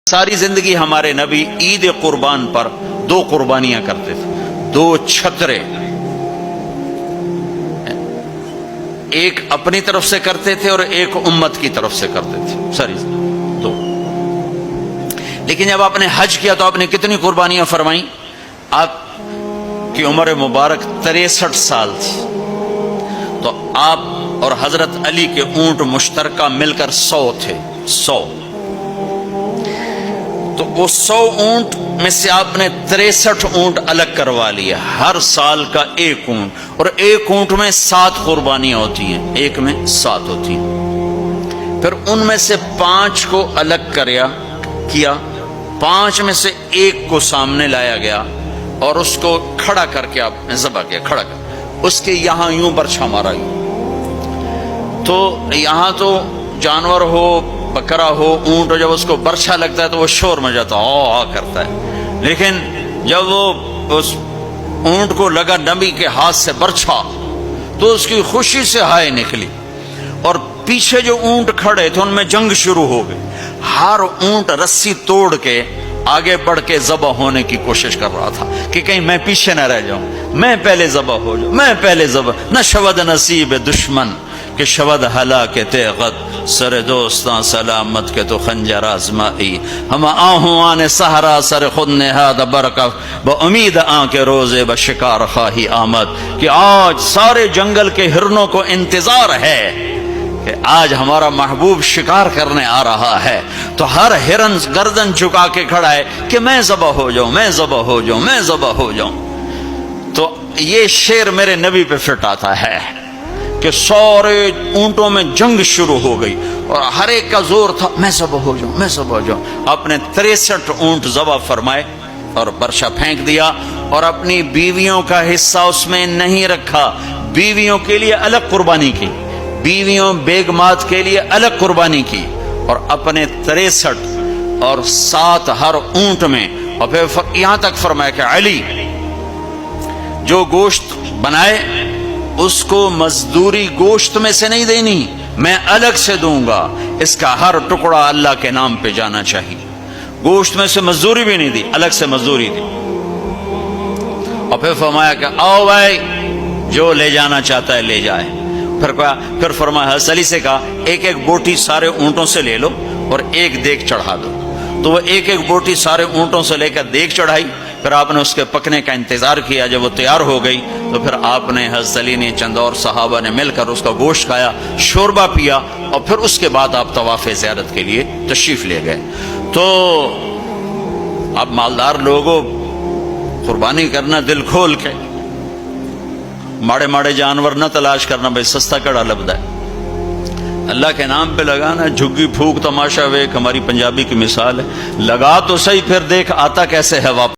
सारी जिंदगी हमारे नबी ईद कुर्बान पर दो कुर्बानियां करते थे, दो छतरे, एक अपनी तरफ से करते थे और एक उम्मत की तरफ से करते थे, सारी दो। लेकिन जब आपने हज किया तो आपने कितनी कुर्बानियां फरमाई? आपकी उम्र मुबारक 63 साल थी, तो आप और हजरत अली के ऊंट मुश्तरका मिलकर 100 थे, 100। तो वो 100 ऊंट में से आपने 63 ऊंट अलग करवा लिया, हर साल का एक ऊंट, और एक ऊंट में 7 कुर्बानियां होती हैं, एक में 7 होती हैं। फिर उनमें से 5 को अलग किया, 5 में से एक को सामने लाया गया और उसको खड़ा करके आपने ज़बह किया, खड़ा कर, उसके यहां यूं बरछा मारा यूं। तो यहां तो जानवर हो, बकरा हो, ऊंट हो, जब उसको बरछा लगता है तो वो शोर मचाता है, करता है। लेकिन जब वो उस ऊंट को लगा नबी के हाथ से बरछा तो उसकी खुशी से हाय निकली, और पीछे जो ऊंट खड़े थे उनमें जंग शुरू हो गई। हर ऊंट रस्सी तोड़ के आगे बढ़ के ज़बह होने की कोशिश कर रहा था कि कहीं मैं पीछे न रह जाऊं, मैं पहले ज़बह हो जाऊं, मैं पहले ज़बह। न शवद नसीब दुश्मन कि शवद हला के तेगत सर दोस्तां सलामत के तो खंजर आजमाई, हम आहू आने सहरा सर खुद नेहाद बरकफ ब उम्मीद आके रोजे ब शिकार खाही आमद, कि आज सारे जंगल के हिरनों को इंतजार है कि आज हमारा महबूब शिकार करने आ रहा है। तो हर हिरन गर्दन झुका के खड़ा है कि मैं ज़बह हो जाऊं, मैं ज़बह हो जाऊं, मैं ज़बह हो जाऊं। तो ये शेर मेरे नबी पे फिट आता है कि सारे ऊंटों में जंग शुरू हो गई और हर एक का जोर था मैं ज़बह हो जाऊं, मैं ज़बह हो जाऊं। आपने 63 ऊंट ज़बह फरमाए और बरछा फेंक दिया, और अपनी बीवियों का हिस्सा उसमें नहीं रखा, बीवियों के लिए अलग कुर्बानी की, बीवियों बेगमात के लिए अलग कुर्बानी की, और अपने 63 और 7 हर ऊंट में। और फिर यहां तक फरमाया कि अली जो गोश्त बनाए उसको मजदूरी गोश्त में से नहीं देनी, मैं अलग से दूंगा, इसका हर टुकड़ा अल्लाह के नाम पे जाना चाहिए। गोश्त में से मजदूरी भी नहीं दी, अलग से मजदूरी दी। और फिर फरमाया कि आओ भाई जो ले जाना चाहता है ले जाए। फिर फरमाया हज़रत अली से कहा एक एक बोटी सारे ऊंटों से ले लो और एक देग चढ़ा दो। तो वो एक एक बोटी सारे ऊंटों से लेकर देग चढ़ाई। फिर आपने उसके पकने का इंतजार किया, जब वो तैयार हो गई तो फिर आपने हज़रत अली ने चंद और सहाबा ने मिलकर उसका गोश्त खाया, शोरबा पिया, और फिर उसके बाद आप तवाफ़े ज़ियारत के लिए तशरीफ ले गए। तो अब मालदार लोगों कुर्बानी करना दिल खोल के, माड़े माड़े जानवर न तलाश करना, भाई सस्ता कड़ा लभदा है, अल्लाह के नाम पे लगाना। झुग्गी फूक तमाशा वेख हमारी पंजाबी की मिसाल है, लगा तो सही फिर देख आता कैसे है वापस।